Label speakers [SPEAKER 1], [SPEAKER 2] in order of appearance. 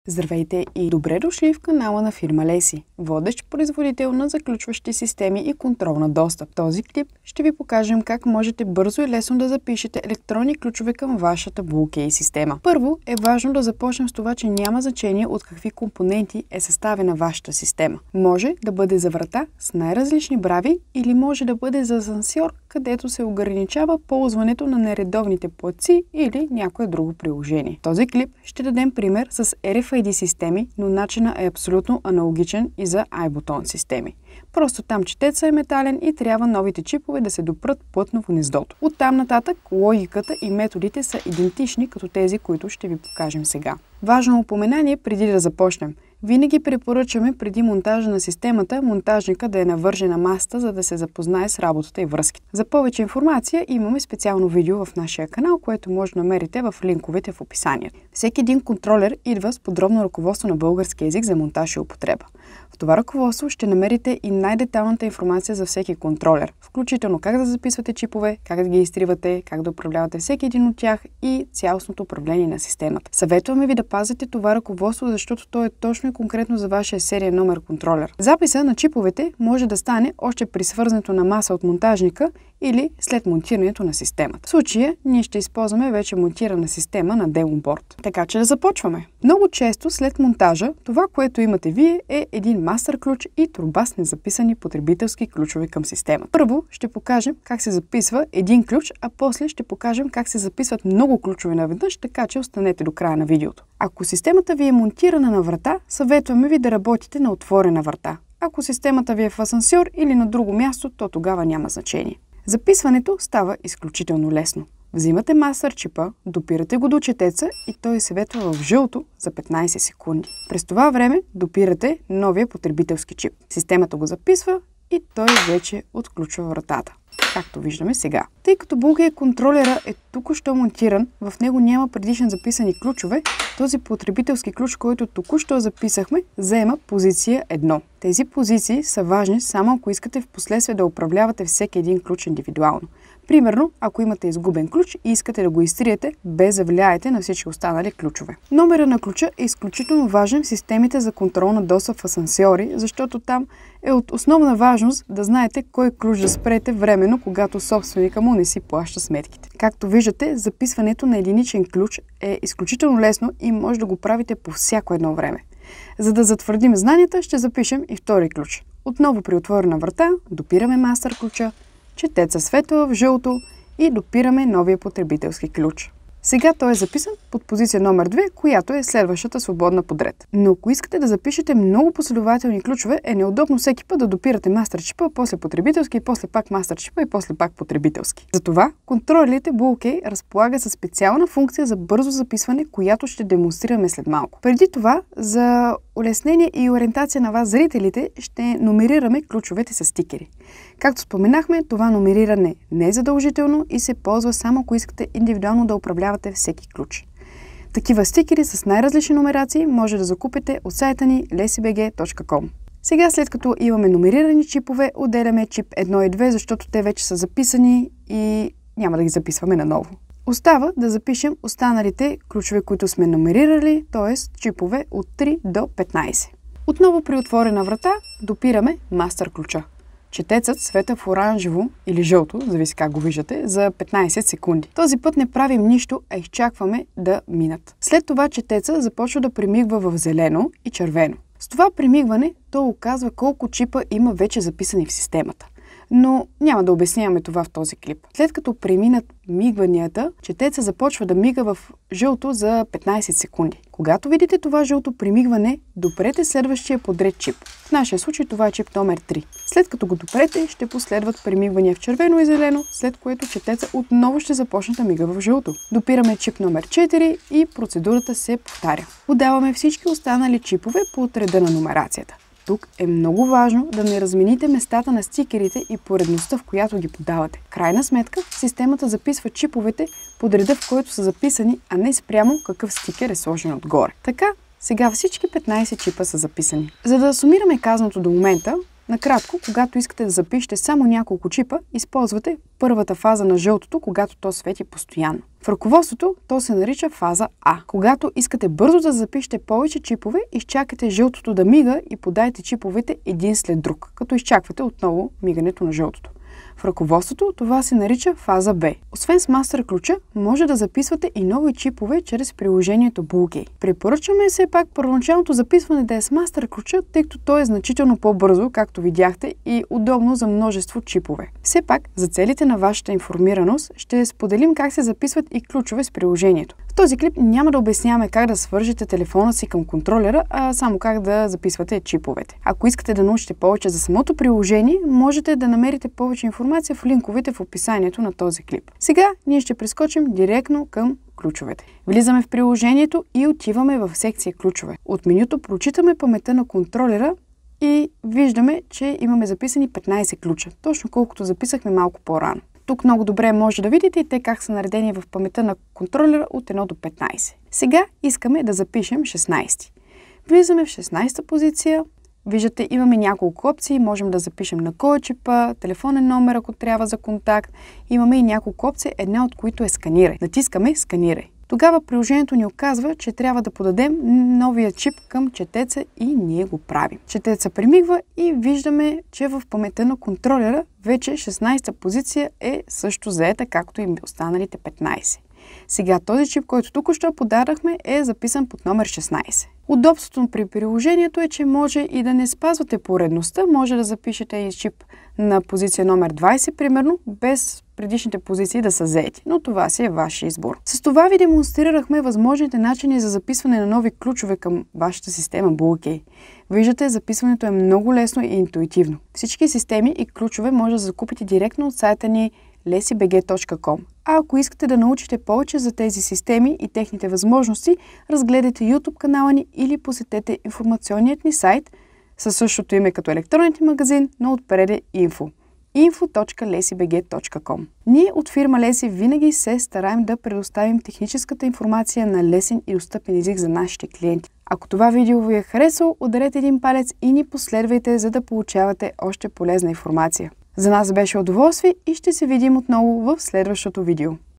[SPEAKER 1] Здравейте и добре дошли в канала на фирма Леси, водещ производител на заключващи системи и контрол на достъп. В този клип ще ви покажем как можете бързо и лесно да запишете електронни ключове към вашата BlueKey система. Първо е важно да започнем с това, че няма значение от какви компоненти е съставена вашата система. Може да бъде за врата с най-различни брави или може да бъде за асансьор, където се ограничава ползването на нередовните платци или някое друго приложение. В този клип ще дадем пример с RFID системи, но начинът е абсолютно аналогичен и за iButton системи. Просто там четецът е метален и трябва новите чипове да се допрат плътно в гнездото. Оттам нататък логиката и методите са идентични като тези, които ще ви покажем сега. Важно упоменание преди да започнем. Винаги препоръчваме преди монтажа на системата монтажника да е навържен на масата, за да се запознае с работата и връзките. За повече информация имаме специално видео в нашия канал, което може да намерите в линковете в описанието. Всеки един контролер идва с подробно ръководство на български език за монтаж и употреба. В това ръководство ще намерите и най-детайлната информация за всеки контролер, включително как да записвате чипове, как да ги изтривате, как да управлявате всеки един от тях и цялостното управление на системата. Съветваме ви да пазите това ръководство, защото то е точно и конкретно за вашия сериен номер контролер. Записа на чиповете може да стане още при свързването на маса от монтажника или след монтирането на системата. В случая ние ще използваме вече монтирана система на демоборд. Така че да започваме. Много често след монтажа това, което имате вие е един мастер ключ и торба с незаписани потребителски ключове към системата. Първо ще покажем как се записва един ключ, а после ще покажем как се записват много ключове наведнъж, така че останете до края на видеото. Ако системата ви е монтирана на врата, съветваме ви да работите на отворена врата. Ако системата ви е в асансьор или на друго място, то тогава няма значение. Записването става изключително лесно. Взимате мастер чипа, допирате го до четеца и той се светва в жълто за 15 секунди. През това време допирате новия потребителски чип. Системата го записва и той вече отключва вратата, както виждаме сега. Тъй като BlueKey контролера е току-що монтиран, в него няма предишни записани ключове, този потребителски ключ, който току-що записахме, заема позиция 1. Тези позиции са важни само ако искате в последствие да управлявате всеки един ключ индивидуално. Примерно, ако имате изгубен ключ и искате да го изтриете, без да влияете на всички останали ключове. Номера на ключа е изключително важен в системите за контрол на достъп в асансьори, защото там е от основна важност да знаете кой ключ да спрете временно, когато собственика му не си плаща сметките. Както виждате, записването на единичен ключ е изключително лесно и може да го правите по всяко едно време. За да затвърдим знанията, ще запишем и втори ключ. Отново при отворена врата допираме мастер ключа, четеца светва в жълто и допираме новия потребителски ключ. Сега той е записан под позиция номер 2, която е следващата свободна подред. Но ако искате да запишете много последователни ключове, е неудобно всеки път да допирате мастер чипа, после потребителски, после пак мастер чипа и после пак потребителски. Затова контролерите BlueKey разполага със специална функция за бързо записване, която ще демонстрираме след малко. Преди това, за улеснение и ориентация на вас, зрителите, ще номерираме ключовете с стикери. Както споменахме, това номериране не е задължително и се ползва само ако искате индивидуално да управлявате всеки ключ. Такива стикери с най-различни номерации може да закупите от сайта ни lesibg.com. Сега, след като имаме номерирани чипове, отделяме чип 1 и 2, защото те вече са записани и няма да ги записваме наново. Остава да запишем останалите ключове, които сме номерирали, т.е. чипове от 3 до 15. Отново при отворена врата допираме мастер ключа. Четецът светва в оранжево или жълто, зависи как го виждате, за 15 секунди. Този път не правим нищо, а изчакваме да минат. След това четецът започва да премигва в зелено и червено. С това премигване то оказва колко чипа има вече записани в системата. Но няма да обясняваме това в този клип. След като преминат мигванията, четецът започва да мига в жълто за 15 секунди. Когато видите това жълто премигване, допрете следващия подред чип. В нашия случай това е чип номер 3. След като го допрете, ще последват премигвания в червено и зелено, след което четецът отново ще започне да мига в жълто. Допираме чип номер 4 и процедурата се повтаря. Отдаваме всички останали чипове по реда на номерацията. Тук е много важно да не размените местата на стикерите и поредността, в която ги подавате. Крайна сметка, системата записва чиповете под реда, в който са записани, а не спрямо какъв стикер е сложен отгоре. Така, сега всички 15 чипа са записани. За да сумираме казаното до момента, Накратко, когато искате да запишете само няколко чипа, използвате първата фаза на жълтото, когато то свети постоянно. В ръководството то се нарича фаза А. Когато искате бързо да запишете повече чипове, изчакате жълтото да мига и подайте чиповете един след друг, като изчаквате отново мигането на жълтото. В ръководството това се нарича фаза Б. Освен с мастер ключа, може да записвате и нови чипове чрез приложението BlueKey. Препоръчваме все пак първоначалното записване да е с мастер ключа, тъй като то е значително по-бързо, както видяхте, и удобно за множество чипове. Все пак, за целите на вашата информираност, ще споделим как се записват и ключове с приложението. В този клип няма да обясняваме как да свържете телефона си към контролера, а само как да записвате чиповете. Ако искате да научите повече за самото приложение, можете да намерите повече информация в линковете в описанието на този клип. Сега ние ще прескочим директно към ключовете. Влизаме в приложението и отиваме в секция ключове. От менюто прочитаме паметта на контролера и виждаме, че имаме записани 15 ключа, точно колкото записахме малко по-рано. Тук много добре може да видите и те как са наредени в паметта на контролера от 1 до 15. Сега искаме да запишем 16. Влизаме в 16-та позиция. Виждате, имаме няколко опции. Можем да запишем на кой чипа, телефонен номер, ако трябва за контакт. Имаме и няколко опции, една от които е сканирай. Натискаме сканирай. Тогава приложението ни оказва, че трябва да подадем новия чип към четеца и ние го правим. Четеца примигва и виждаме, че в паметта на контролера вече 16-та позиция е също заета, както и останалите 15. Сега този чип, който току-що подадахме, е записан под номер 16. Удобството при приложението е, че може и да не спазвате поредността, може да запишете и чип на позиция номер 20, примерно, без предишните позиции да са заети, но това си е ваш избор. С това ви демонстрирахме възможните начини за записване на нови ключове към вашата система BlueKey. Виждате, записването е много лесно и интуитивно. Всички системи и ключове може да закупите директно от сайта ни lesibg.com. А ако искате да научите повече за тези системи и техните възможности, разгледайте YouTube канала ни или посетете информационният ни сайт със същото име като електронен магазин, но отпред е info. info.lesibg.com. Ние от фирма Lesi винаги се стараем да предоставим техническата информация на лесен и достъпен език за нашите клиенти. Ако това видео ви е харесало, ударете един палец и ни последвайте, за да получавате още полезна информация. За нас беше удоволствие и ще се видим отново в следващото видео.